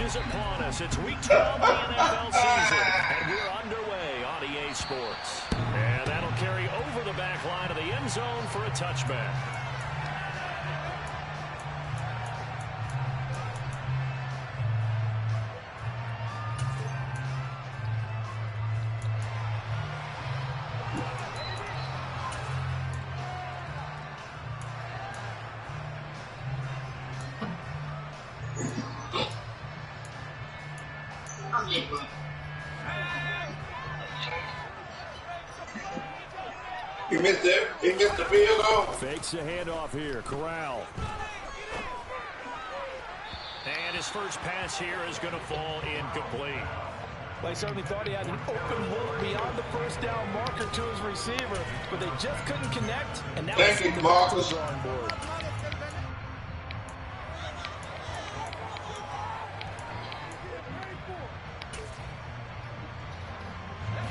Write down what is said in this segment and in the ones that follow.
is upon us. It's week 12 of the NFL season, and we're underway on EA Sports. And that'll carry over the back line of the end zone for a touchback. He missed it. He missed the field goal. Fakes the handoff here. Corral. And his first pass here is going to fall incomplete. Well, he certainly thought he had an open look beyond the first down marker to his receiver, but they just couldn't connect, and now Thank you, Marcus. drawing board.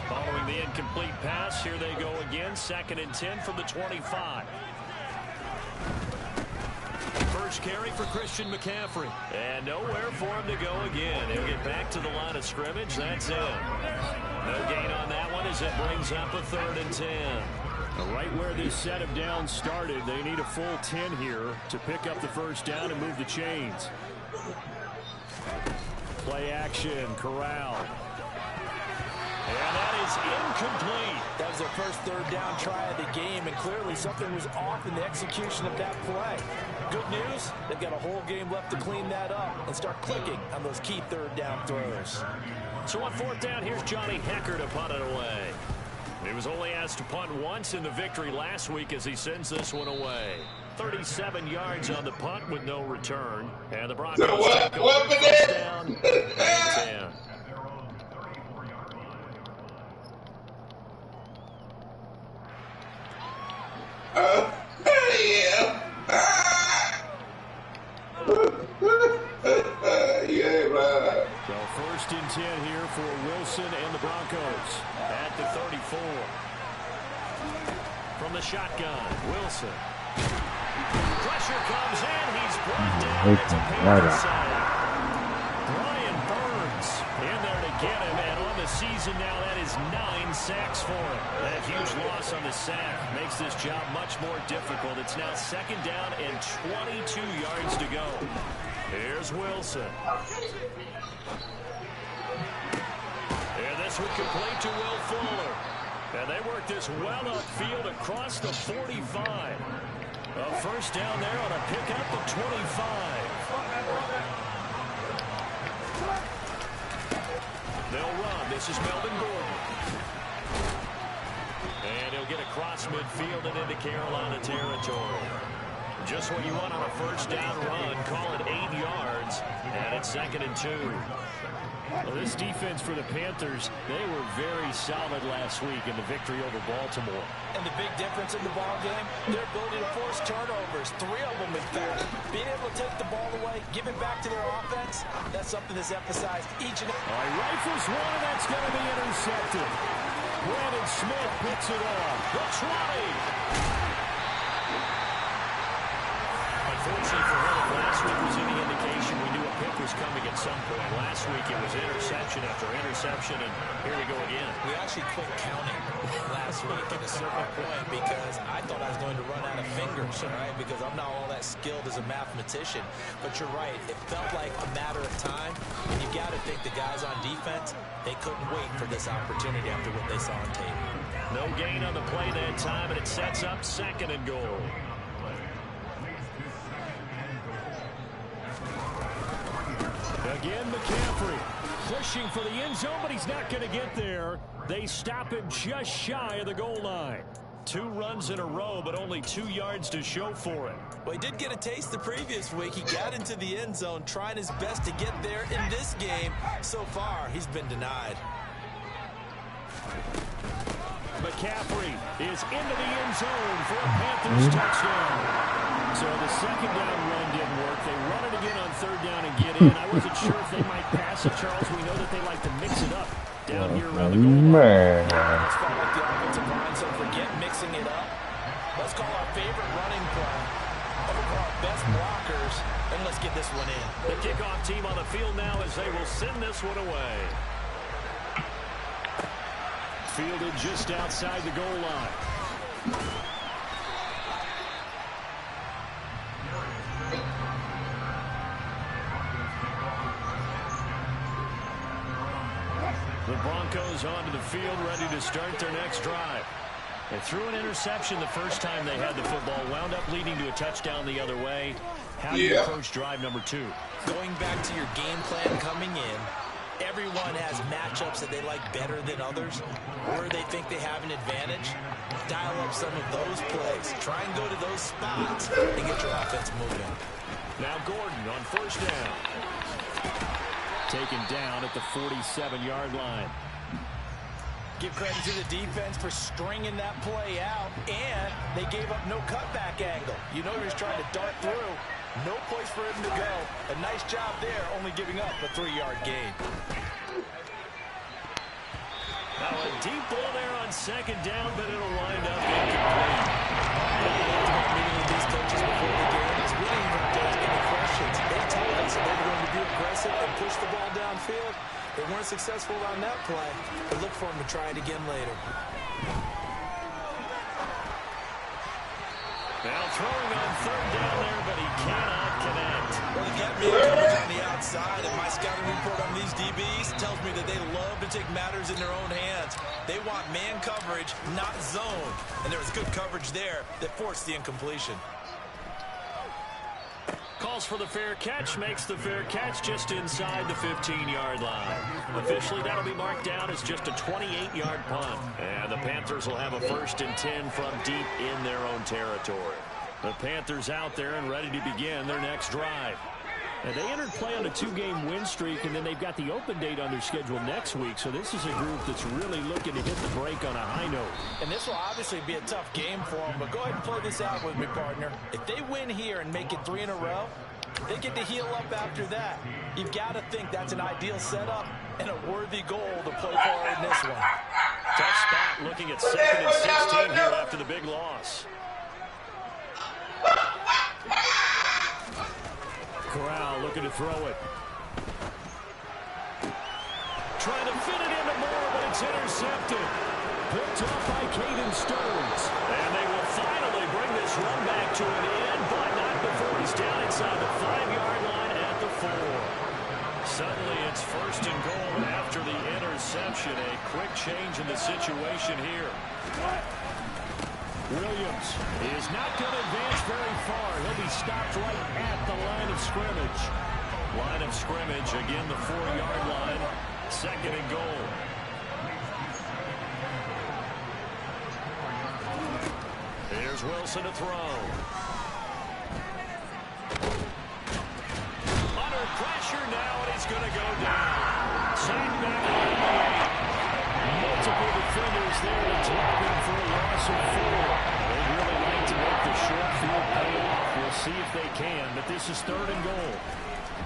Following the incomplete pass, here they go again. 2nd and 10 from the 25. First carry for Christian McCaffrey. And nowhere for him to go again. He'll get back to the line of scrimmage. That's it. No gain on that one as it brings up a 3rd and 10. Right where this set of downs started, they need a full 10 here to pick up the first down and move the chains. Play action, Corral. And that is incomplete. That was their first 3rd down try of the game, and clearly something was off in the execution of that play. Good news, they've got a whole game left to clean that up and start clicking on those key 3rd down throws. So on 4th down, here's Johnny Hecker to punt it away. He was only asked to punt once in the victory last week as he sends this one away. 37 yards on the punt with no return. And the Broncos take over first down and 10. Yeah, right. So 1st and 10 here for Wilson and the Broncos. At the 34. From the shotgun, Wilson. Pressure comes in. He's brought down. It's a Panther side. Brian Burns in there to get him. And on the season now, that is 9 sacks for him. That huge loss on the sack makes this job much more difficult. It's now 2nd down and 22 yards to go. Here's Wilson. And this would complete to Will Fuller. And they work this well upfield across the 45. A first down there on a pick up the 25. They'll run. This is Melvin Gordon. And he'll get across midfield and into Carolina territory. Just what you want on a first down run. Call it 8 yards. And it's 2nd and 2. Well, this defense for the Panthers, they were very solid last week in the victory over Baltimore. And the big difference in the ball game, their ability to force turnovers, 3 of them in fact. Being able to take the ball away, give it back to their offense, that's something that's emphasized each and every. All right, rifles one, and that's going to be intercepted. Brandon Smith picks it off. The 20. Unfortunately for him, last week was any indication we knew a pick was coming at some point. Last week it was interception after interception, and here we go again. We actually quit counting last week at a certain point because I thought I was going to run out of fingers, right? Because I'm not all that skilled as a mathematician. But you're right. It felt like a matter of time, and you got to think the guys on defense, they couldn't wait for this opportunity after what they saw on tape. No gain on the play that time, and it sets up 2nd and goal. Again, McCaffrey pushing for the end zone, but he's not going to get there. They stop him just shy of the goal line. 2 runs in a row, but only 2 yards to show for it. Well, he did get a taste the previous week. He got into the end zone, trying his best to get there in this game. So far, he's been denied. McCaffrey is into the end zone for a Panthers touchdown. So the 2nd down run didn't work. They run it again on 3rd down and get in. I wasn't sure if they might pass it, Charles. We know that they like to mix it up down here around the goal line. Let's call like the offensive line, so forget mixing it up. Let's call our favorite running play. One of our best blockers, and let's get this one in. The kickoff team on the field now as they will send this one away. Fielded just outside the goal line. The Broncos onto the field, ready to start their next drive. They threw an interception the first time they had the football, wound up leading to a touchdown the other way. How do you approach drive number 2? Going back to your game plan coming in, everyone has matchups that they like better than others, where they think they have an advantage. Dial up some of those plays. Try and go to those spots and get your offense moving. Now Gordon on first down. Taken down at the 47-yard line. Give credit to the defense for stringing that play out, and they gave up no cutback angle. You know he was trying to dart through. No place for him to go. A nice job there, only giving up a 3-yard gain. Now a deep ball there on second down, but it'll wind up incomplete. Meeting with these coaches before the game is really even ask any questions. They told us that they were going to be aggressive and push the ball downfield. They weren't successful on that play, but look for them to try it again later. Now throwing on third down there, but he cannot connect. Well, they got me coverage on the outside, and my scouting report on these DBs tells me that they love to take matters in their own hands. They want man coverage, not zone. And there was good coverage there that forced the incompletion. Calls for the fair catch, makes the fair catch just inside the 15-yard line. Officially, that'll be marked down as just a 28-yard punt. And the Panthers will have a 1st and 10 from deep in their own territory. The Panthers out there and ready to begin their next drive. And they entered play on a 2-game win streak, and then they've got the open date on their schedule next week. So this is a group that's really looking to hit the break on a high note. And this will obviously be a tough game for them, but go ahead and play this out with me, partner. If they win here and make it 3 in a row, they get to heal up after that. You've got to think that's an ideal setup and a worthy goal to play for in this one. Tough spot looking at 2nd and 16 here after the big loss. Corral looking to throw it. Trying to fit it into Moore, but it's intercepted. Picked off by Caden Stearns. And they will finally bring this run back to an end, but not before he's down inside the 5-yard line at the 4. Suddenly it's 1st and goal after the interception. A quick change in the situation here. Williams is not going to advance very far. He'll be stopped right at the line of scrimmage. Line of scrimmage, again the 4-yard line. 2nd and goal. Here's Wilson to throw. Under pressure now, and he's going to go down. Sacked back on the 8. Multiple defenders there to drop him for a loss of 4. They'd really like to make the short field pay off. We'll see if they can, but this is 3rd and goal.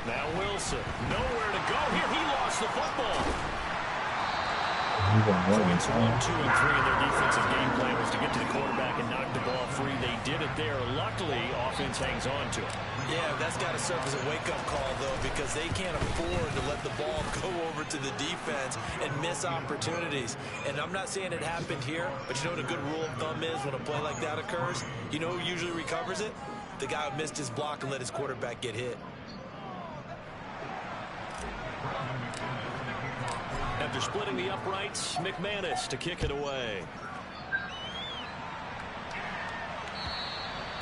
Now Wilson, nowhere to go here. He lost the football. It's 1, 2, and 3 in their defensive game plan was to get to the quarterback and knock the ball free. They did it there. Luckily, offense hangs on to it. Yeah, that's got to serve as a wake-up call, though, because they can't afford to let the ball go over to the defense and miss opportunities. And I'm not saying it happened here, but you know what a good rule of thumb is when a play like that occurs? You know who usually recovers it? The guy who missed his block and let his quarterback get hit. After splitting the uprights, McManus to kick it away.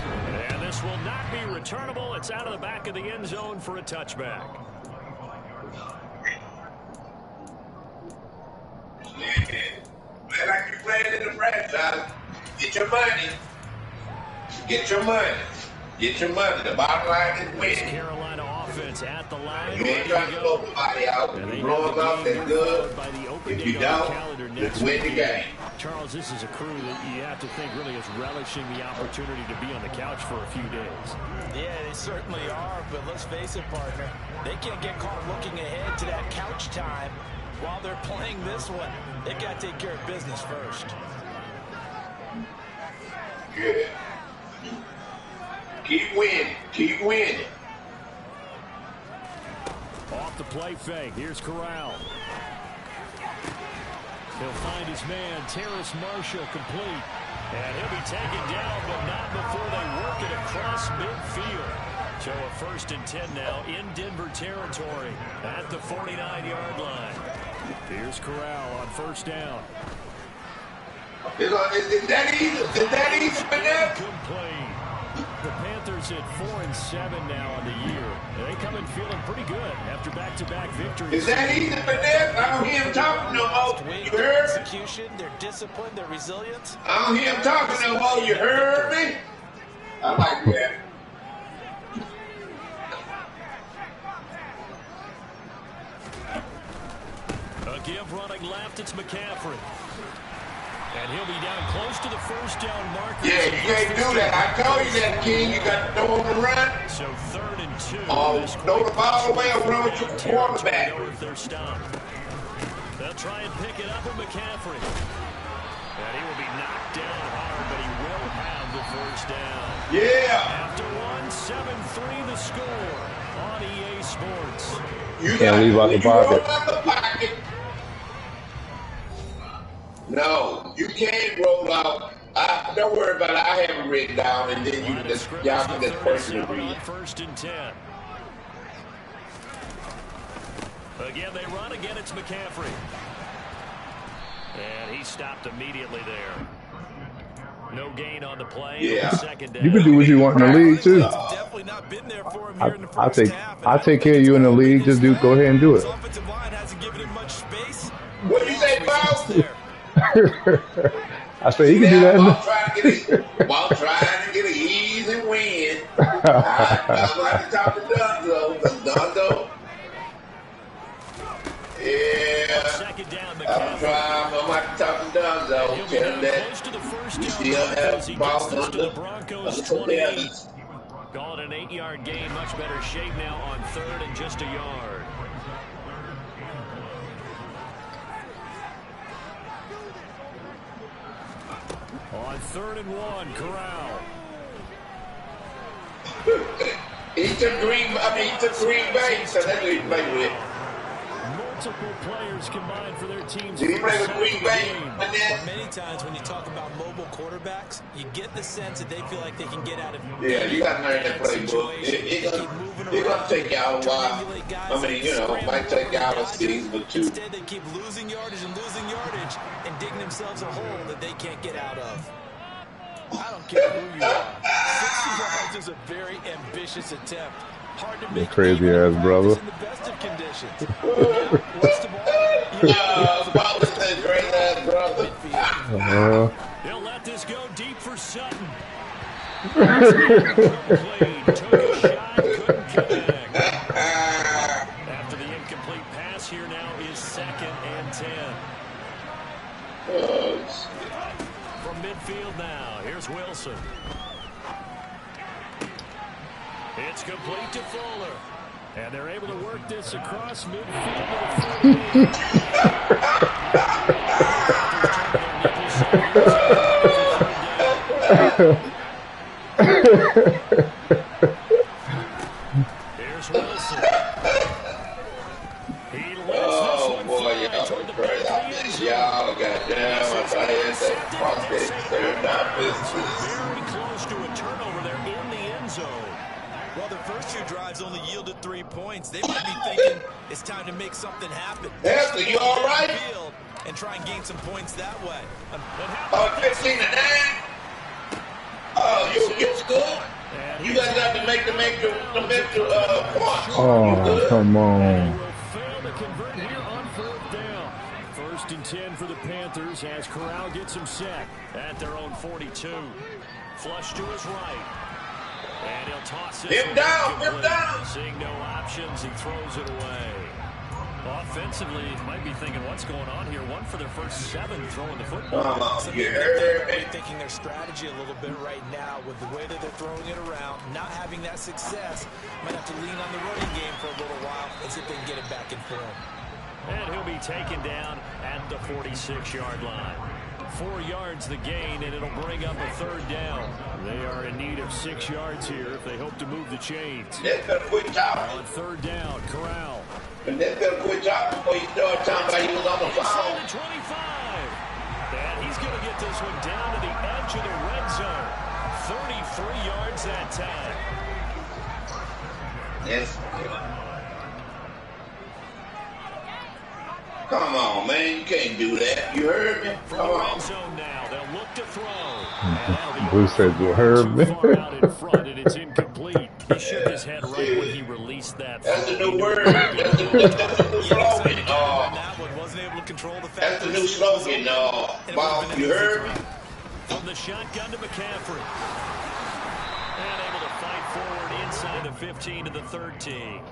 And this will not be returnable. It's out of the back of the end zone for a touchback. Man, like you playing in the franchise. Get your money. Get your money. Get your money. The bottom line is winning. Carolina offense at the line. You ain't trying to blow somebody out. You blow them out, they're good. If you don't, just win the game. Charles, this is a crew that you have to think really is relishing the opportunity to be on the couch for a few days. Yeah, they certainly are, but let's face it, partner. They can't get caught looking ahead to that couch time while they're playing this one. They've got to take care of business first. Good. Keep winning. Keep winning. the play fake. Here's Corral. He'll find his man, Terrace Marshall, complete. And he'll be taken down, but not before they work it across midfield. So a 1st and 10 now in Denver territory at the 49-yard line. Here's Corral on 1st down. Is that easy? Is that easy for them? Complete. The Panthers at 4-7 now on the year. They come in feeling pretty good after back-to-back victories. Is that easy for them? I don't hear him talking no more. You heard? Execution, their discipline, their resilience. I don't hear him talking no more. You heard me? I like that. A give running left, it's McCaffrey. And he'll be down close to the 1st down marker. Yeah, you can't do that. I told you that, King. You got to throw him to run. So 3rd and 2. Oh, throw the ball away and run with your quarterback. They're stopped. They'll try and pick it up with McCaffrey. And he will be knocked down hard, but he will have the 1st down. Yeah. After 7-3 the score on EA Sports. You can't leave out the pocket. No, you can't roll out. Don't worry about it. I have it written down, and then y'all can just personally read it. 1st and 10. Again, they run. Again, it's McCaffrey. And he stopped immediately there. No gain on the play. Yeah. Second down. You can do what you want in the league too. Definitely not been there for him here in the I'll first half. I'll take care of you in the league. Just go ahead and do it. His offensive line hasn't given him much space. What do you say, Paul? I say you can do that. While trying to get an easy win. I like to talk to Dunzo. Dunzo. Yeah. Second down, I'm like to talk to Dunzo. Tell him that you still have balls to the under Broncos 28. 28. Call it an 8-yard gain. Much better shape now on 3rd and just a yard. On 3rd and 1, Corral. He took Green Bay, so that's what he played with. Multiple players combined for their teams. Did he play with Green Bay? Many times when you talk about mobile quarterbacks, you get the sense that they feel like they can get out of Yeah, you got to learn that playbook. It's going to take y'all a while. I mean, might take y'all a season or 2. Instead, they keep losing yardage and digging themselves a hole that they can't get out of. I don't care who you are. 60 yards is a very ambitious attempt. Hard to make crazy ass brother. in the best of conditions. What's the ball? Butler's a great ass brother. They'll let this go deep for Sutton. Took a shot, couldn't connect. After the incomplete pass, here now is 2nd and 10. From midfield now, here's Wilson. It's complete to Fuller. And they're able to work this across midfield to Here's Wilson. He lets this one fly toward the back of the end zone. Y'all got down. I thought he had that Very close to a turnover there in the end zone. Well, their first 2 drives only yielded 3 points. They might be thinking it's time to make something happen. Hester, you all right? And try and gain some points that way. 15 to 9. Oh, you scored? You guys got to make the mental points. Oh, come on. Will fail to convert here on 4th down. 1st and 10 for the Panthers as Corral gets him set at their own 42. Flush to his right. And he'll toss it. Him down. Seeing no options, he throws it away. Offensively, you might be thinking, what's going on here? 1 for their first 7 throwing the football. They're thinking their strategy a little bit right now with the way that they're throwing it around, not having that success. Might have to lean on the running game for a little while and see if they can get it back in form. And he'll be taken down at the 46-yard line. 4 yards the gain, and it'll bring up a 3rd down. They are in need of 6 yards here if they hope to move the chains. That's a quick job. On 3rd down, Corral. And then better quit talking before you start talking about he was on the phone. Inside the 25. And he's going to get this one down to the edge of the red zone. 33 yards that time. Yes. Come on, man. You can't do that. You heard me? From Come the on. red zone now, they'll look to throw. Bruce said you heard me. Too far out in front, and it's incomplete. He shook his head right when he released that. That's the new word. That's the new slogan. Wasn't able to control the That's the new slogan. Bob, you heard me? From the shotgun to McCaffrey. And able to fight forward inside the 15 to the 13.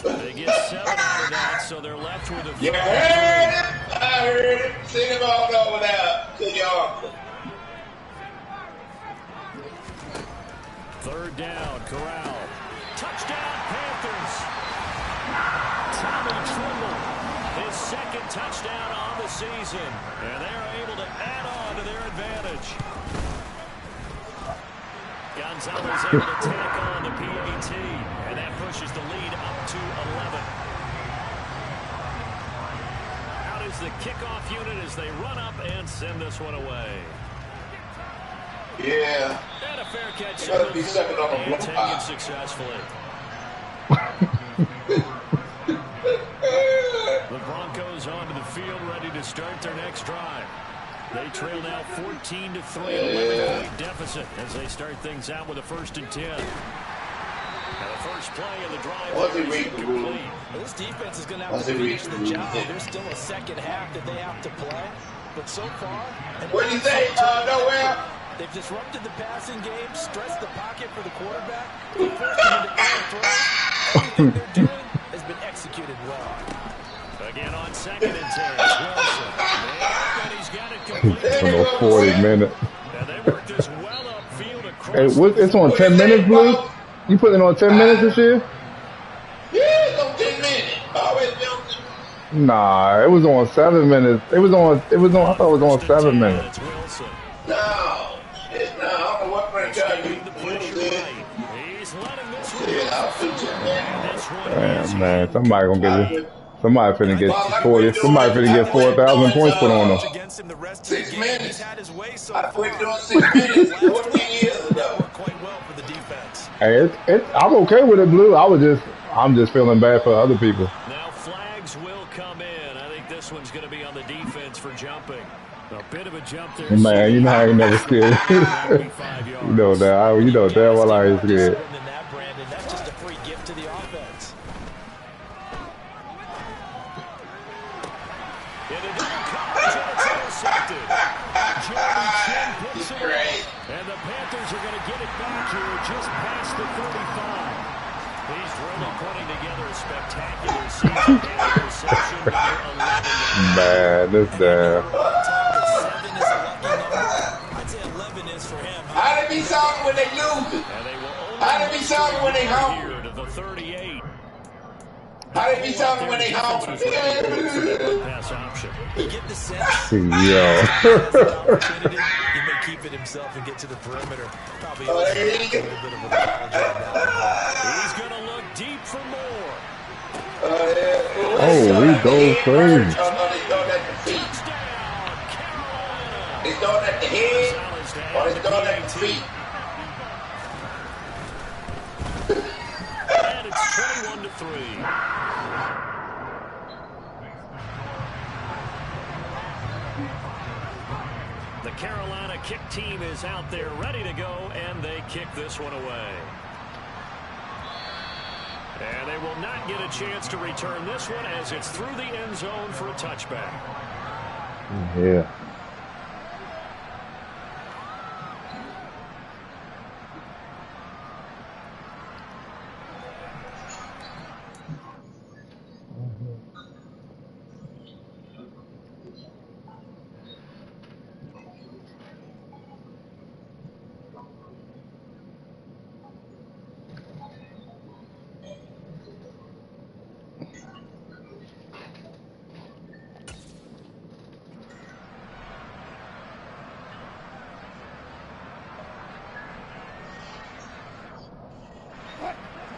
They get 7 out of that, so they're left with a You heard it? I heard it. Sing him all over there to your uncle. Third down, Corral. Touchdown, Panthers. Tommy Tremble, his second touchdown on the season. And they're able to add on to their advantage. Gonzalez able to tack on the PAT, and that pushes the lead up to 11. Out is the kickoff unit as they run up and send this one away. Yeah. And a fair catch. Gotta be second on the and block. taken successfully. The Broncos onto the field ready to start their next drive. They trail now 14-3, 11-point deficit as they start things out with a 1st and 10. And the first play of the drive is complete. Well, this defense is going to have to finish the job. There's still a second half that they have to play. But so far, What do you say? Nowhere? they've disrupted the passing game, stressed the pocket for the quarterback, they forced him into errant throws. Everything they're doing has been executed well. Again on 2nd and 10. Wilson. And he's got it complete. For 40 minutes. And they work this well upfield across. Hey, it's on 10 minutes, Blue? You putting it on 10 minutes this year? Yeah, it's on 10 minutes. Always been on 10 minutes. Nah, it was on 7 minutes. I thought it was on 7 minutes. Wilson. No. Shit, no. I don't know what franchise you The pressure did. right. He's letting this one Yeah, I'll do 10 minutes. This one is Man, somebody gonna get it. Somebody finna get 40. Somebody finna get 4,000 points put on them. Against him the rest of 6 the game. minutes. He's had his way so I far. quit doing 6 minutes 14 years ago. Worked quite well for the defense. Hey, I'm okay with it, Blue. I'm just feeling bad for other people. Now flags will come in. I think this one's going to be on the defense for jumping. A bit of a jump there. Man, you know I ain't never scared. 95 yards. You know that. You know damn well I ain't scared. Than that, Brandon. That's just a free gift to the offense. In a double coverage, and it's intercepted. Jordan Chin picks it Great. up. And the Panthers are going to get it back here just past the 35. He's really putting together a spectacular season. And reception number 11. Man, this damn. 7 is a lucky number. I'd say 11 is for him. How they be sorry when they lose it? And they will How they be sorry when they home? here to the 38. How they be sorry when they home? Pass option. You get the sense. Yo. He may keep it himself and get to the perimeter. Probably a little bit of an apology on that. He's going to look deep for more. Oh, we go crazy. They throwing at the feet. Touchdown, Carolina. They throwing at the head Gonzalez to or add they throwing at the PAT. feet. And it's 21-3. The Carolina kick team is out there ready to go, and they kick this one away. And they will not get a chance to return this one as it's through the end zone for a touchback. Yeah.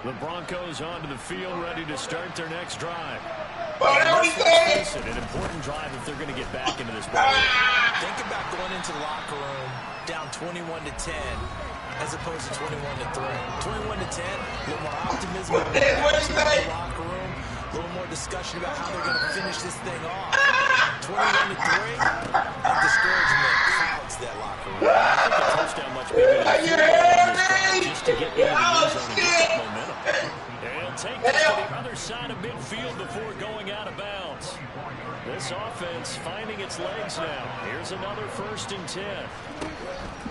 The Broncos onto the field, ready to start their next drive. It's an important drive if they're going to get back into this ball. Think about going into the locker room down 21-10 as opposed to 21-3. 21-10, a little more optimism in the locker room, a little more discussion about how they're going to finish this thing off. 21-3, and discouragement clouds that locker room. I think a touchdown much bigger than just to get into the end zone and get that momentum. They'll take this to the other side of midfield before going out of bounds. This offense finding its legs now. Here's another 1st and 10.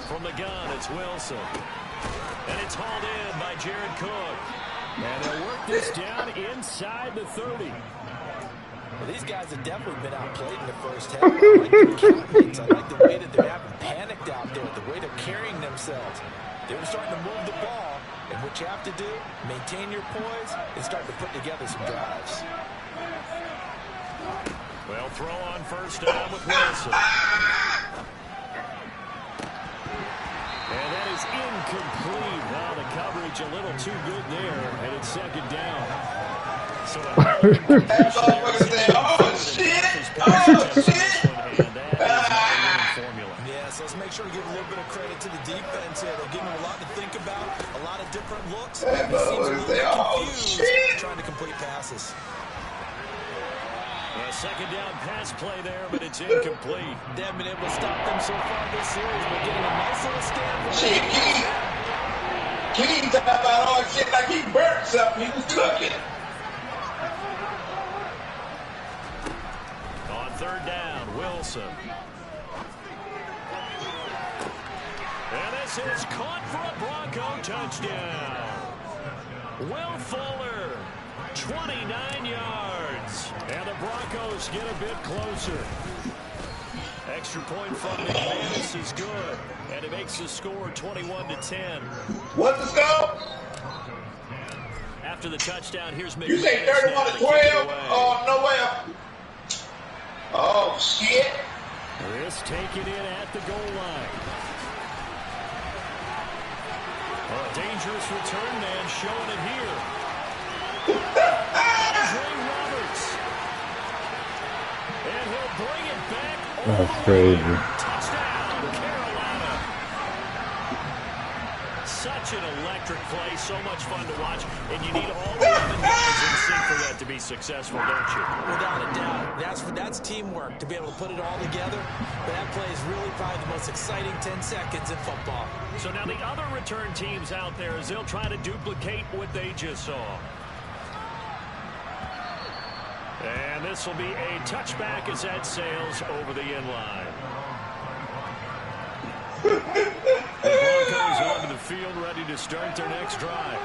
From the gun, it's Wilson. And it's hauled in by Jared Cook. And they'll work this down inside the 30. Well, these guys have definitely been outplayed in the first half. I like their confidence. I like the way that they haven't panicked out there, the way they're carrying themselves. They were starting to move the ball, and what you have to do, maintain your poise and start to put together some drives. Well, throw on 1st down with Wilson. And that is incomplete. Wow, the coverage a little too good there, and it's 2nd down. So yeah, so let's make sure to give a little bit of credit to the defense here. They're giving them a lot to think about, a lot of different looks. He seems a little bit confused trying to complete passes. A 2nd down pass play there, but it's incomplete. They haven't been able to stop them so far this series, but getting a nice little stand. Shit, King talking about all shit like he burnt something. He was cooking. On 3rd down, Wilson. And this is caught for a Bronco touchdown. Will Fuller, 29 yards. And the Broncos get a bit closer. Extra point from McManus is good. And it makes the score 21-10. What's the score? After the touchdown, here's McManus. You say 31-12? Oh, no way. Oh, shit. This taken in at the goal line. A dangerous return man showing it here. Andre Roberts. And he'll bring it back. That's crazy. Touchdown, Carolina. Such an electric play, so much fun to watch, and you need all 11 guys in sync for that to be successful, don't you? Without a doubt. That's teamwork, to be able to put it all together. But that play is really probably the most exciting 10 seconds in football. So now the other return teams out there, as they'll try to duplicate what they just saw. And this will be a touchback as that sails over the end line. The Broncos onto the field, ready to start their next drive.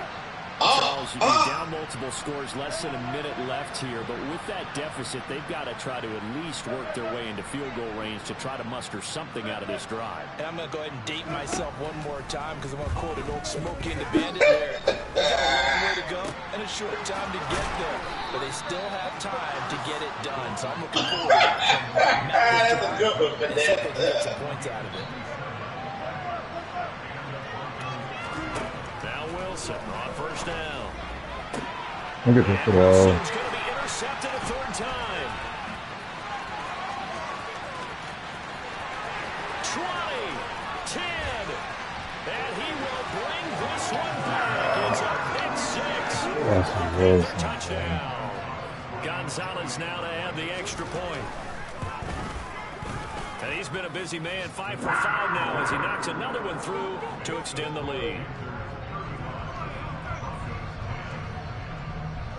Charles, you'd be down multiple scores, less than a minute left here, but with that deficit, they've got to try to at least work their way into field goal range to try to muster something out of this drive. And I'm going to go ahead and date myself one more time because I'm going to quote an old Smokey and the Bandit there. They've got a long way to go and a short time to get there, but they still have time to get it done. So I'm looking forward to That's a good one for and see if they can get some points out of it. Now Wilson on 1st down. Look at this ball. Wilson's going to be intercepted a 3rd time. 20, 10, and he will bring this one back. It's a pick 6. That's Wilson. Touchdown. Gonzalez now to add the extra point. And he's been a busy man, 5 for 5 now as he knocks another one through to extend the lead.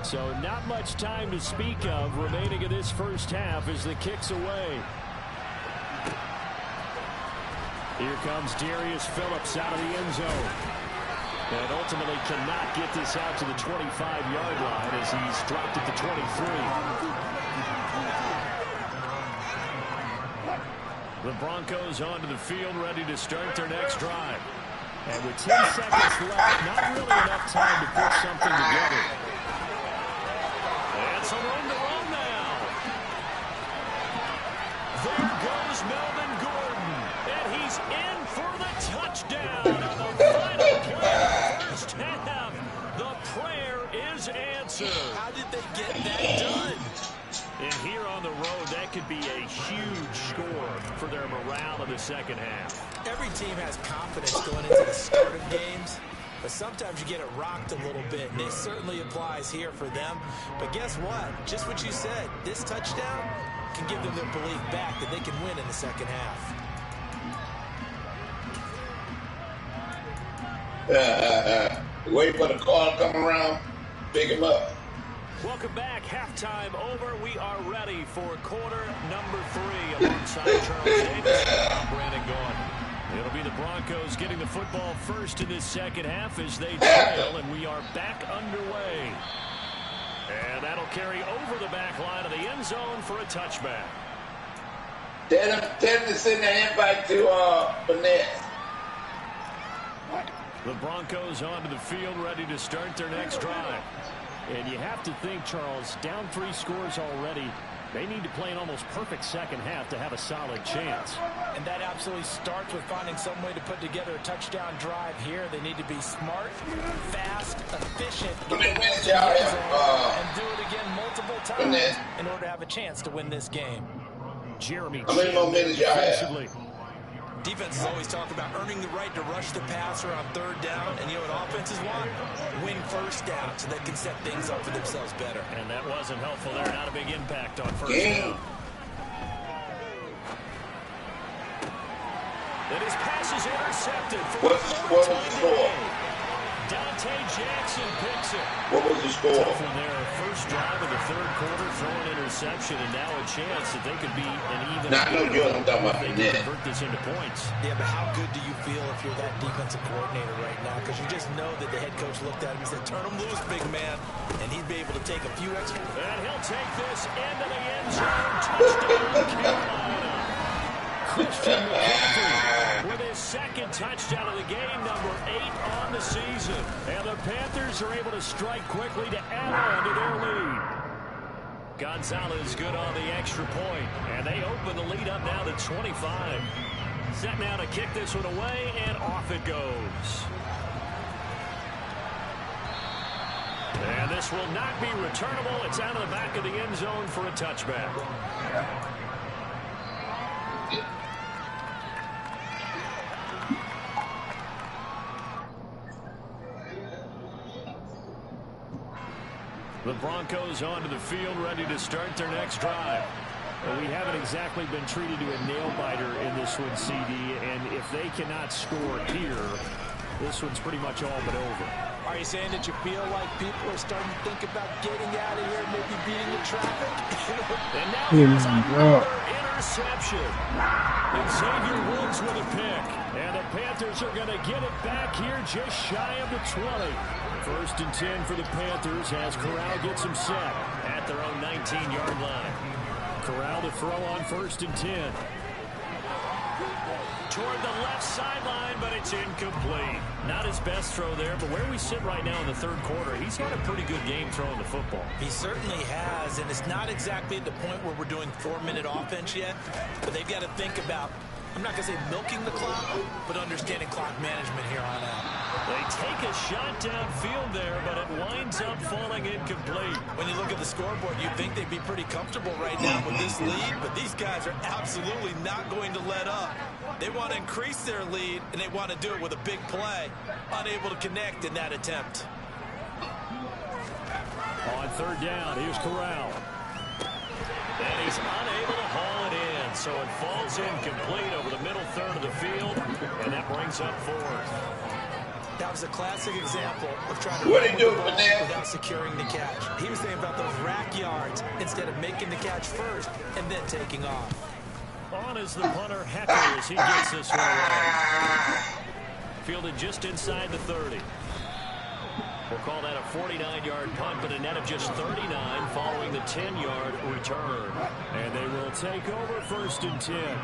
So not much time to speak of remaining in this first half as the kick's away. Here comes Darius Phillips out of the end zone. And ultimately cannot get this out to the 25-yard line as he's dropped at the 23. The Broncos onto the field, ready to start their next drive. And with 10 seconds left, not really enough time to put something together. And some room to run now. There goes Melvin Gordon. And he's in for the touchdown on the final play of the first half. The prayer How did they get that done? And here on the road, that could be a huge score for their morale in the second half. Every team has confidence going into the start of games, but sometimes you get it rocked a little bit, and it certainly applies here for them. But guess what? Just what you said, this touchdown can give them their belief back that they can win in the second half. Wait for the call to come around, pick him up. Welcome back. Halftime over. We are ready for quarter number 3 alongside Charles Davis. I'm Brandon Gaughan. It'll be the Broncos getting the football first in this second half as they trail, and we are back underway. And that'll carry over the back line of the end zone for a touchback. Tell him to send an invite to Finesse. The Broncos onto the field, ready to start their next drive. And you have to think, Charles, down 3 scores already. They need to play an almost perfect second half to have a solid chance. And that absolutely starts with finding some way to put together a touchdown drive here. They need to be smart, fast, efficient, and do it again multiple times in order to have a chance to win this game. Jeremy, how many more minutes y'all have? Defenses always talk about earning the right to rush the passer on 3rd down, and you know what offenses want? Win 1st down so they can set things up for themselves better. And that wasn't helpful there. Not a big impact on 1st down. And his pass is intercepted for what was the score? Dante Jackson picks it. What was the score? Tough one there. First drive of the 3rd quarter, throwing interception, and now a chance that they could be an even. Now, I know you're talking about they can convert this into points. Yeah, but how good do you feel if you're that defensive coordinator right now? Because you just know that the head coach looked at him and said, "Turn him loose, big man," and he'd be able to take a few extra. And he'll take this into the end zone. Touchdown, Carolina. Christian McCaffrey with his 2nd touchdown of the game, number 8 on the season. And the Panthers are able to strike quickly to add on to their lead. Gonzalez good on the extra point, and they open the lead up now to 25. Set now to kick this one away, and off it goes. And this will not be returnable. It's out of the back of the end zone for a touchback. The Broncos onto the field, ready to start their next drive. Well, we haven't exactly been treated to a nail-biter in this one, CD, and if they cannot score here, this one's pretty much all but over. Are you saying that you feel like people are starting to think about getting out of here, maybe beating the traffic? And now here's another interception. And Xavier Woods with a pick. And the Panthers are going to get it back here just shy of the 20. 1st and 10 for the Panthers as Corral gets them set at their own 19-yard line. Corral to throw on 1st and 10. Toward the left sideline, but it's incomplete. Not his best throw there, but where we sit right now in the 3rd quarter, he's had a pretty good game throwing the football. He certainly has, and it's not exactly at the point where we're doing 4-minute offense yet, but they've got to think about, I'm not going to say milking the clock, but understanding clock management here on out. They take a shot downfield there, but it winds up falling incomplete. When you look at the scoreboard, you'd think they'd be pretty comfortable right now with this lead, but these guys are absolutely not going to let up. They want to increase their lead, and they want to do it with a big play. Unable to connect in that attempt. On 3rd down, here's Corral. And he's unable to haul it in, so it falls incomplete over the middle 3rd of the field, and that brings up 4th. That was a classic example of trying to run with the ball without securing the catch. He was thinking about those rack yards instead of making the catch first and then taking off. On is the punter, Hecker, as he gets this one away. Fielded just inside the 30. We'll call that a 49-yard punt, but a net of just 39 following the 10-yard return. And they will take over 1st and 10.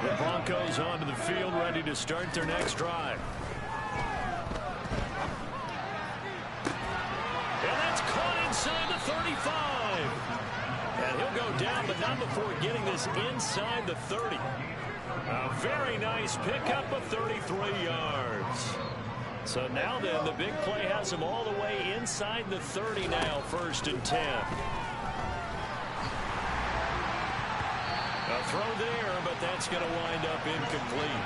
The Broncos onto the field, ready to start their next drive. And that's caught inside the 35. And he'll go down, but not before getting this inside the 30. A very nice pickup of 33 yards. So now then, the big play has him all the way inside the 30 now, 1st and 10. A throw there, but that's going to wind up incomplete.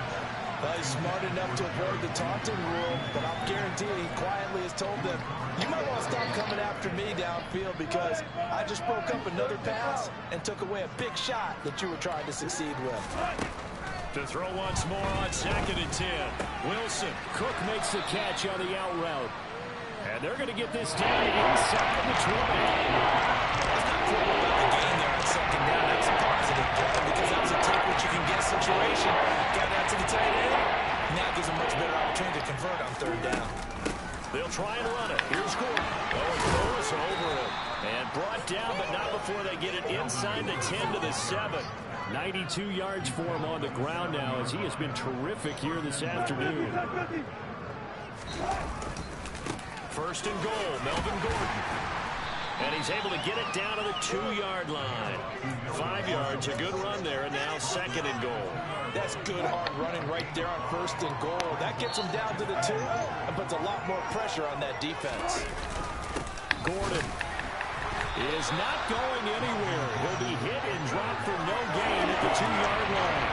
Well, he's smart enough to avoid the taunting rule, but I'll guarantee he quietly has told them, you might want to stop coming after me downfield because I just broke up another pass and took away a big shot that you were trying to succeed with. To throw once more on 2nd and 10. Wilson. Cook makes the catch on the out route. And they're going to get this down inside the 20. That's not cool about the game there on 2nd down. That's a positive play because that was a take what you can get situation. Got out to the tight end. Now gives a much better opportunity to convert on 3rd down. They'll try and run it. Here's Gordon. Oh, it goes over him. And brought down, but not before they get it inside the 10 to the 7. 92 yards for him on the ground now as he has been terrific here this afternoon. 1st and goal, Melvin Gordon. And he's able to get it down to the 2-yard line. 5 yards, a good run there, and now 2nd and goal. That's good hard running right there on 1st and goal. That gets him down to the 2 and puts a lot more pressure on that defense. Gordon is not going anywhere. He'll be hit and dropped for no gain at the 2-yard line.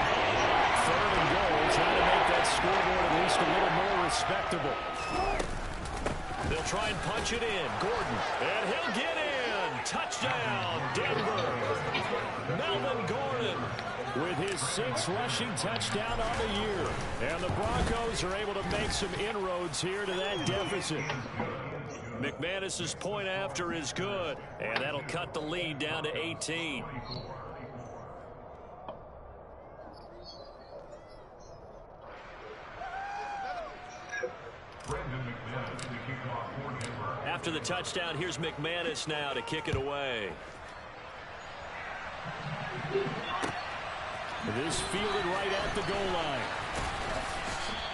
3rd and goal, trying to make that scoreboard at least a little more respectable. They'll try and punch it in. Gordon, and he'll get in. Touchdown, Denver. Melvin Gordon with his 6th rushing touchdown on the year. And the Broncos are able to make some inroads here to that deficit. McManus's point after is good, and that'll cut the lead down to 18. After the touchdown, here's McManus now to kick it away. This fielded right at the goal line.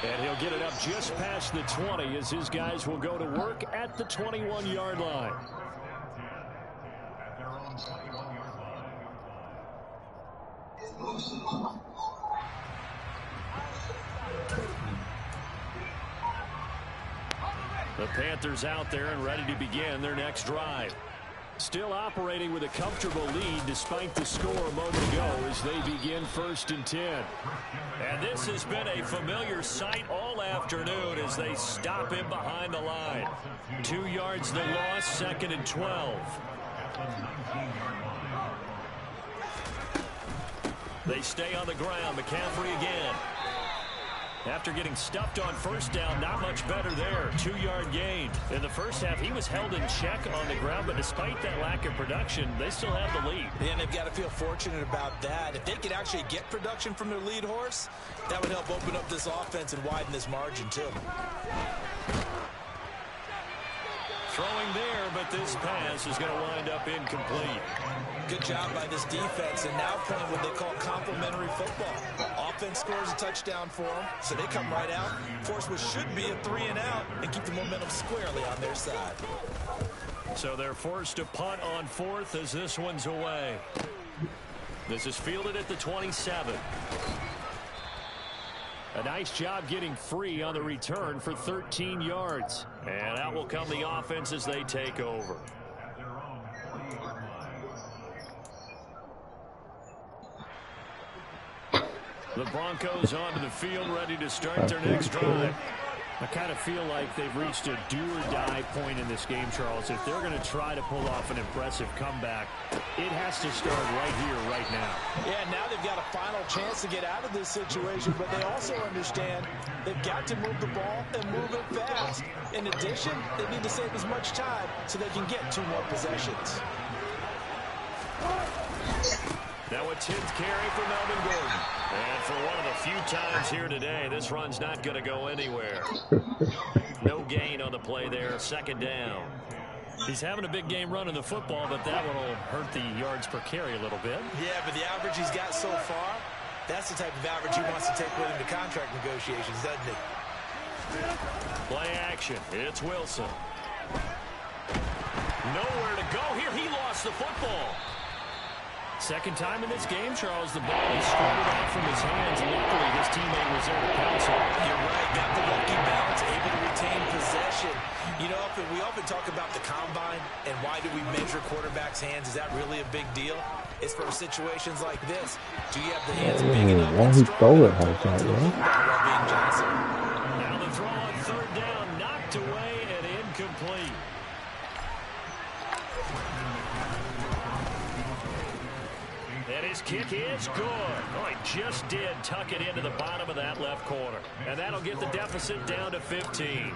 And he'll get it up just past the 20 as his guys will go to work at the 21-yard line. The Panthers out there and ready to begin their next drive. Still operating with a comfortable lead despite the score a moment ago as they begin 1st and 10. And this has been a familiar sight all afternoon as they stop him behind the line. 2 yards the loss, 2nd and 12. They stay on the ground. McCaffrey again. After getting stuffed on 1st down, not much better there. 2-yard gain. In the first half, he was held in check on the ground, but despite that lack of production, they still have the lead. Yeah, and they've got to feel fortunate about that. If they could actually get production from their lead horse, that would help open up this offense and widen this margin, too. Throwing there, but this pass is going to wind up incomplete. Good job by this defense, and now playing what they call complementary football. Offense scores a touchdown for them, so they come right out, force what should be a 3-and-out, and keep the momentum squarely on their side. So they're forced to punt on 4th as this one's away. This is fielded at the 27. A nice job getting free on the return for 13 yards. And out will come the offense as they take over. The Broncos onto the field, ready to start their next drive. I kind of feel like they've reached a do-or-die point in this game, Charles. If they're going to try to pull off an impressive comeback, it has to start right here, right now. Yeah, now they've got a final chance to get out of this situation, but they also understand they've got to move the ball and move it fast. In addition, they need to save as much time so they can get 2 more possessions. Now a 10th carry for Melvin Gordon. And for one of the few times here today, this run's not going to go anywhere. No gain on the play there, 2nd down. He's having a big game running the football, but that one will hurt the yards per carry a little bit. Yeah, but the average he's got so far, that's the type of average he wants to take with him to contract negotiations, doesn't he? Play action. It's Wilson. Nowhere to go here. He lost the football. Second time in this game, Charles, the ball is straightened off from his hands. Luckily, his teammate was there to counsel. You're right. Got the lucky bounce, able to retain possession. You know, we often talk about the combine and why do we measure quarterbacks' hands. Is that really a big deal? It's for situations like this. Do you have the hands big enough and strong enough to hold on to the football while being jostled? Now the throw on third down, knocked away and incomplete. And his kick is good. Oh, he just did tuck it into the bottom of that left corner. And that'll get the deficit down to 15.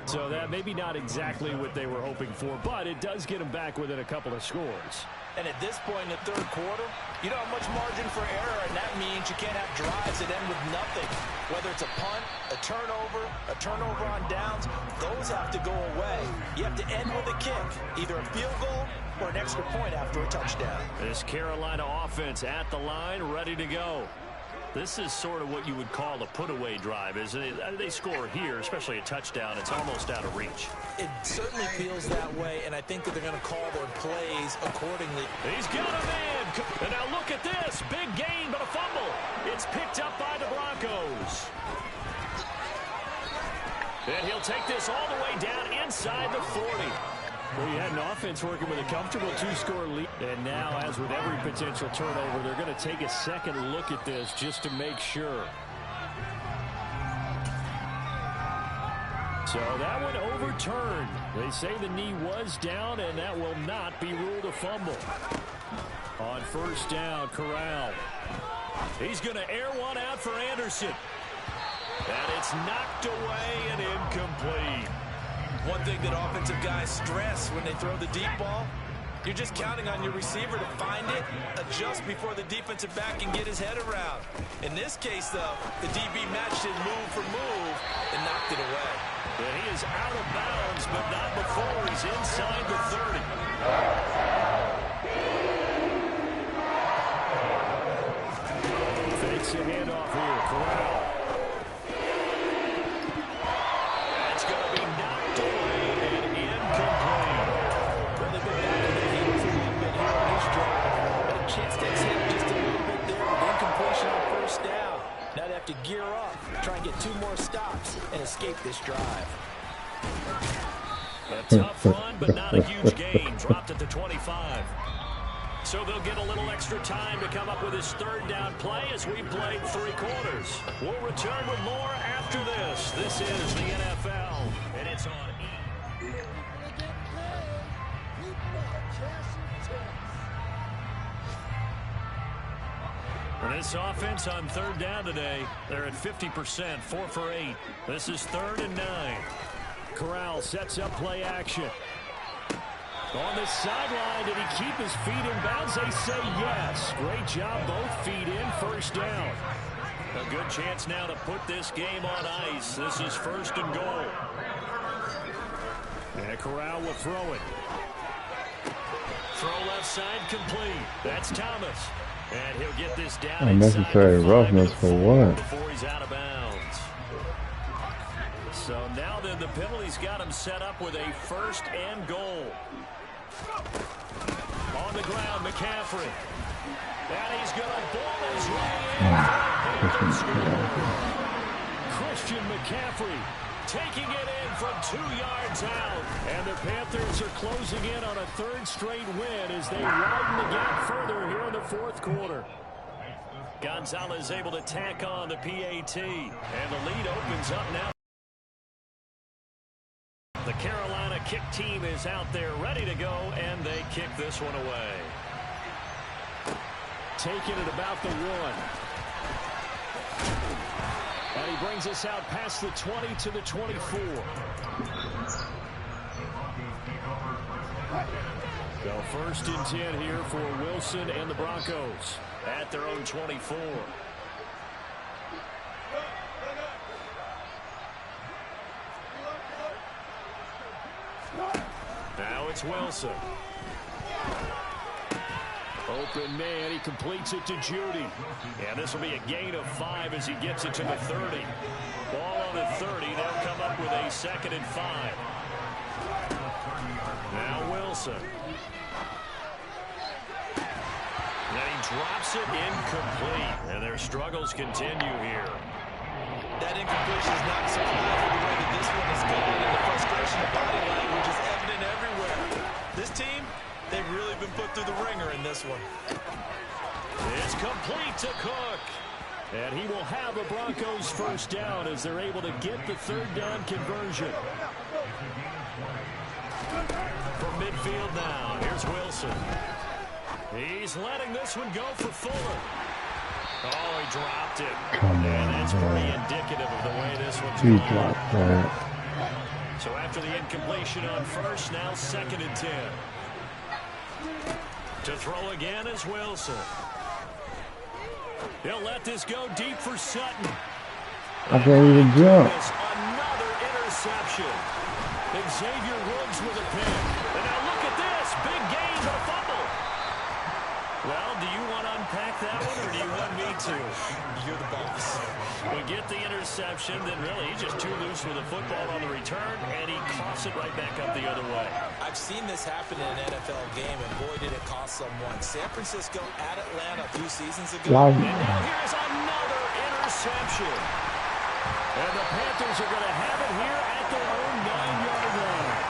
So that maybe not exactly what they were hoping for, but it does get them back within a couple of scores. And at this point in the third quarter, you don't have much margin for error, and that means you can't have drives that end with nothing. Whether it's a punt, a turnover on downs, those have to go away. You have to end with a kick, either a field goal or an extra point after a touchdown. This Carolina offense at the line, ready to go. This is sort of what you would call a put-away drive, isn't it? They score here, especially a touchdown. It's almost out of reach. It certainly feels that way, and I think that they're going to call their plays accordingly. He's got a man. And now look at this. Big gain, but a fumble. It's picked up by the Broncos. And he'll take this all the way down inside the 40. Well, you had an offense working with a comfortable 2-score lead. And now, as with every potential turnover, they're going to take a second look at this just to make sure. So that one overturned. They say the knee was down, and that will not be ruled a fumble. On first down, Corral. He's going to air one out for Anderson. And it's knocked away and incomplete. One thing that offensive guys stress when they throw the deep ball, you're just counting on your receiver to find it, adjust before the defensive back can get his head around. In this case, though, the DB matched it move for move and knocked it away. But he is out of bounds, but not before he's inside the 30. Fakes a handoff here, Corral. To gear up, try and get 2 more stops and escape this drive. A tough run, but not a huge gain. Dropped at the 25. So they'll get a little extra time to come up with his third down play as we played 3 quarters. We'll return with more after this. This is the NFL, and it's on E! For this offense on third down today, they're at 50%, 4 for 8. This is 3rd and 9. Corral sets up play action. On the sideline, did he keep his feet in bounds? They say yes. Great job, both feet in, first down. A good chance now to put this game on ice. This is 1st and goal. And Corral will throw it. Throw left side complete. That's Thomas. And he'll get this down. Unnecessary roughness for what? Before he's out of bounds. So now then the penalty's got him set up with a 1st and goal. On the ground, McCaffrey. And he's going to ball his way in. Christian McCaffrey taking it in from 2 yards out. And the Panthers are closing in on a 3rd straight win as they widen the gap further here in the 4th quarter. Gonzalez able to tack on the PAT. And the lead opens up now. The Carolina kick team is out there ready to go, and they kick this one away. Taking it about the 1. And he brings us out past the 20 to the 24. So 1st and 10 here for Wilson and the Broncos at their own 24. Now it's Wilson. Open man, he completes it to Judy. And this will be a gain of 5 as he gets it to the 30. Ball on the 30, they'll come up with a 2nd and 5. Now Wilson. drops it incomplete. And their struggles continue here. That incompletion is not surprising the way that this one is going, and the frustration of body language is evident everywhere. This team, they've really been put through the ringer in this one. It's complete to Cook. And he will have the Broncos first down as they're able to get the third down conversion. From midfield now, here's Wilson. He's letting this one go for Fuller. Oh, he dropped it. Come on, and that's pretty indicative of the way this one's going. He dropped that. So after the incompletion on first, now 2nd and 10. To throw again is Wilson. He'll let this go deep for Sutton. I can't even jump. Another interception. Xavier Woods with a pick. And now look at this. Big gain, but a fumble. Well, do you want to unpack that one, or do you want me to? You're the boss. We get the interception, then really he's just too loose with the football on the return, and he coughs it right back up the other way. I've seen this happen in an NFL game, and boy, did it cost someone. San Francisco at Atlanta a few seasons ago. And now here's another interception. And the Panthers are going to have it here at their own 9-yard line.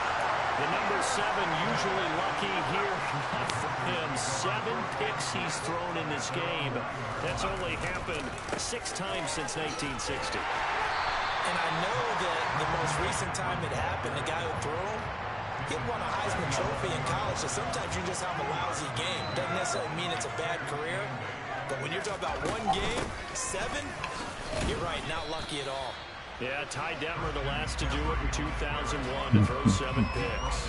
The number 7 usually lucky here. Not for him. 7 picks he's thrown in this game. That's only happened 6 times since 1960. And I know that the most recent time it happened, the guy who threw him, he won a Heisman Trophy in college, so sometimes you just have a lousy game. Doesn't necessarily mean it's a bad career, but when you're talking about one game, 7, you're right, not lucky at all. Yeah, Ty Detmer, the last to do it in 2001 to throw 7 picks.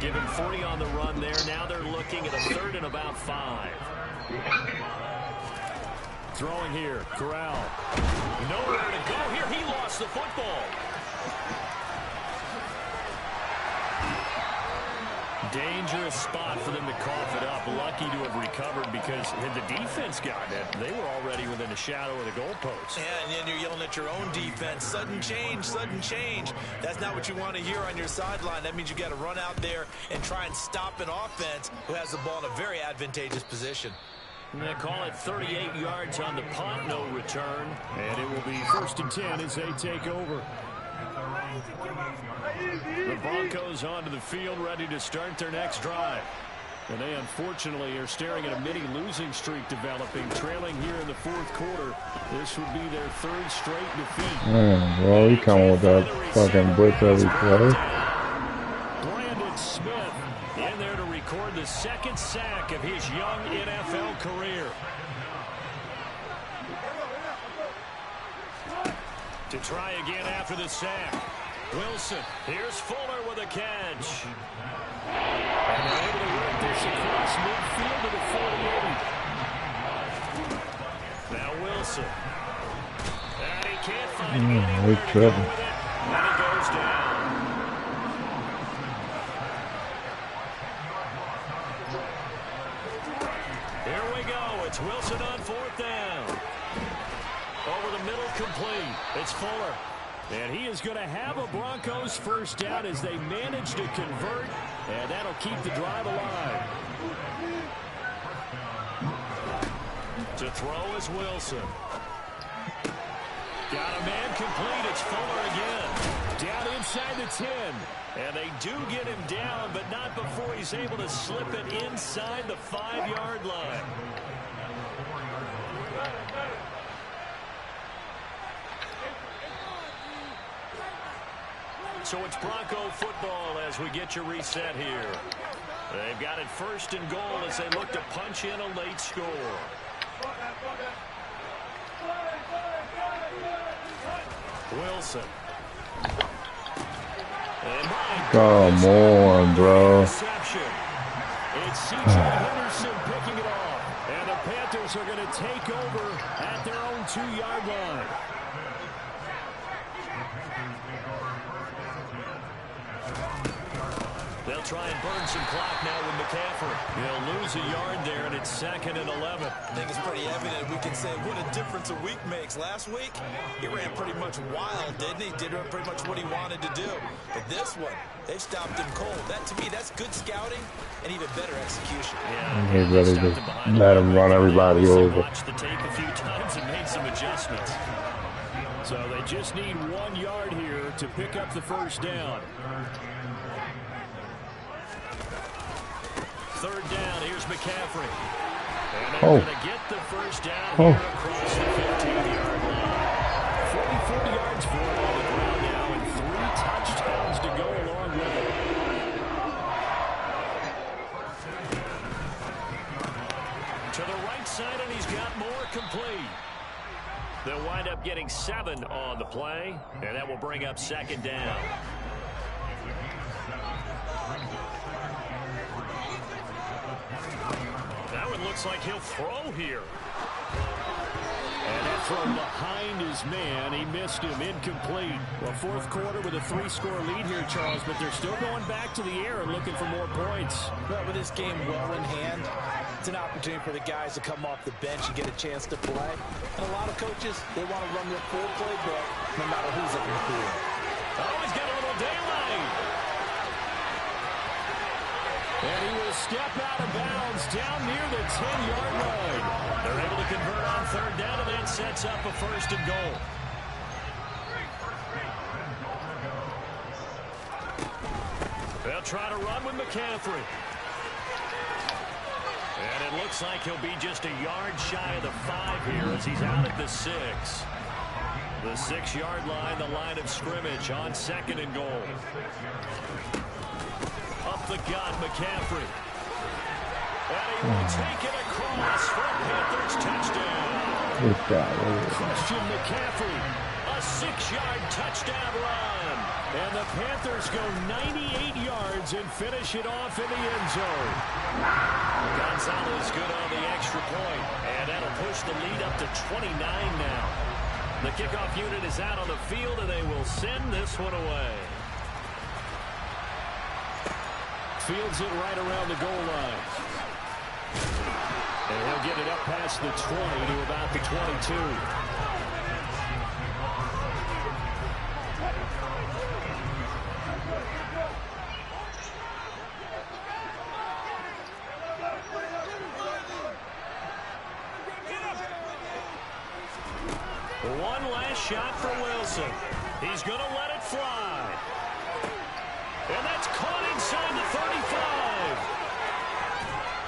Give him 40 on the run there. Now they're looking at a 3rd and about 5. Throwing here, Corral. Nowhere to go here. He lost the football. Dangerous spot for them to cough it up. Lucky to have recovered because had the defense gotten it, they were already within a shadow of the goalpost. Yeah, and then you're yelling at your own defense. Sudden change, sudden change. That's not what you want to hear on your sideline. That means you got to run out there and try and stop an offense who has the ball in a very advantageous position. And they call it 38 yards on the punt, no return. And it will be 1st and 10 as they take over. The Broncos onto the field, ready to start their next drive. And they unfortunately are staring at a mini losing streak developing, trailing here in the 4th quarter. This would be their 3rd straight defeat. Man, bro, he come with that fucking blitz every play. Brandon Smith in there to record the 2nd sack of his young NFL career. To try again after the sack. Wilson, here's Fuller with a catch. And they're able to work this across midfield to the 48. Now Wilson. And he can't find anywhere to go with it. And he goes down. Here we go. It's Wilson on 4th down. Over the middle, complete. It's Fuller. And he is going to have a Broncos first down as they manage to convert. And that'll keep the drive alive. To throw is Wilson. Got a man complete. It's Fuller again. Down inside the 10. And they do get him down, but not before he's able to slip it inside the 5-yard line. So it's Bronco football as we get you reset here. They've got it 1st and goal as they look to punch in a late score. Wilson. Come on, bro. It's C.J. Henderson picking it off. And the Panthers are going to take over at their own 2-yard line. They'll try and burn some clock now with McCaffrey. He'll lose lose a yard there, and it's 2nd and 11. I think it's pretty evident. We can say what a difference a week makes. Last week, he ran pretty much wild, didn't he? Did pretty much what he wanted to do. But this one, they stopped him cold. That, to me, that's good scouting and even better execution. Yeah, he's ready to let him run everybody over. Watched the tape a few times and made some adjustments. So they just need 1 yard here to pick up the first down. 3rd down, here's McCaffrey. And they're going to get the first down here across the 15-yard line. 44 yards for him on the ground now and 3 touchdowns to go along with it. To the right side, and he's got more complete. They'll wind up getting 7 on the play, and that will bring up 2nd down. Now it looks like he'll throw here. And that throw behind his man. He missed him, incomplete. Well, 4th quarter with a 3-score lead here, Charles, but they're still going back to the air and looking for more points. Well, with this game well in hand, it's an opportunity for the guys to come off the bench and get a chance to play. And a lot of coaches, they want to run their full playbook no matter who's up in the field. Oh, he's got a little daylight. And he will step out of bounds down near the 10-yard line. They're able to convert on 3rd down, and that sets up a 1st and goal. They'll try to run with McCaffrey. And it looks like he'll be just a yard shy of the 5 here as he's out at the 6. The 6-yard line, the line of scrimmage on 2nd and goal. Up the gut, McCaffrey. And he will take it across for a Panthers touchdown. Christian McCaffrey, a 6-yard touchdown run. And the Panthers go 98 yards and finish it off in the end zone. Gonzalez good on the extra point, and that'll push the lead up to 29 now. The kickoff unit is out on the field, and they will send this one away. Fields it right around the goal line. And he'll get it up past the 20 to about the 22. One last shot for Wilson. He's going to let it fly. And that's caught inside the 35.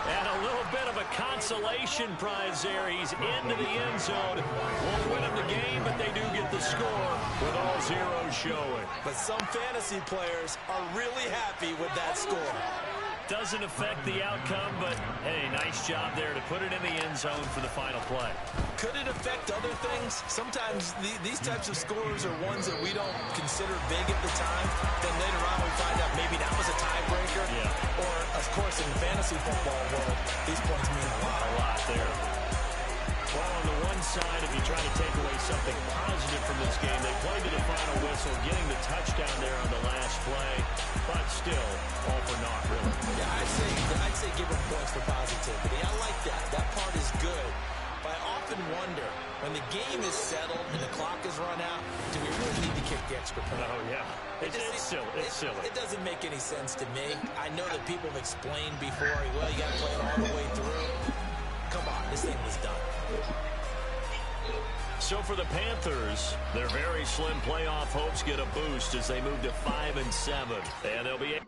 And a little bit of a consolation prize there. He's into the end zone. Won't win him the game, but they do get the score with all zeros showing. But some fantasy players are really happy with that score. Doesn't affect the outcome, but hey, nice job there to put it in the end zone for the final play. Could it affect other things? Sometimes these types of scores are ones that we don't consider big at the time. Then later on we find out maybe that was a tiebreaker. Yeah. Or, of course, in the fantasy football world, these points mean a lot. A lot there. Well, on the one side, if you try to take away something positive from this game, they played to the final whistle, getting the touchdown there on the last play, but still, all for naught, really. Yeah, I'd say give them points for positivity. I like that. That part is good. But I often wonder, when the game is settled and the clock is run out, do we really need to kick the extra point? Oh, yeah. It's silly. It's silly. It doesn't make any sense to me. I know that people have explained before, well, you got to play it all the way through. Come on, this thing was done. So for the Panthers, their very slim playoff hopes get a boost as they move to 5-7, and they'll be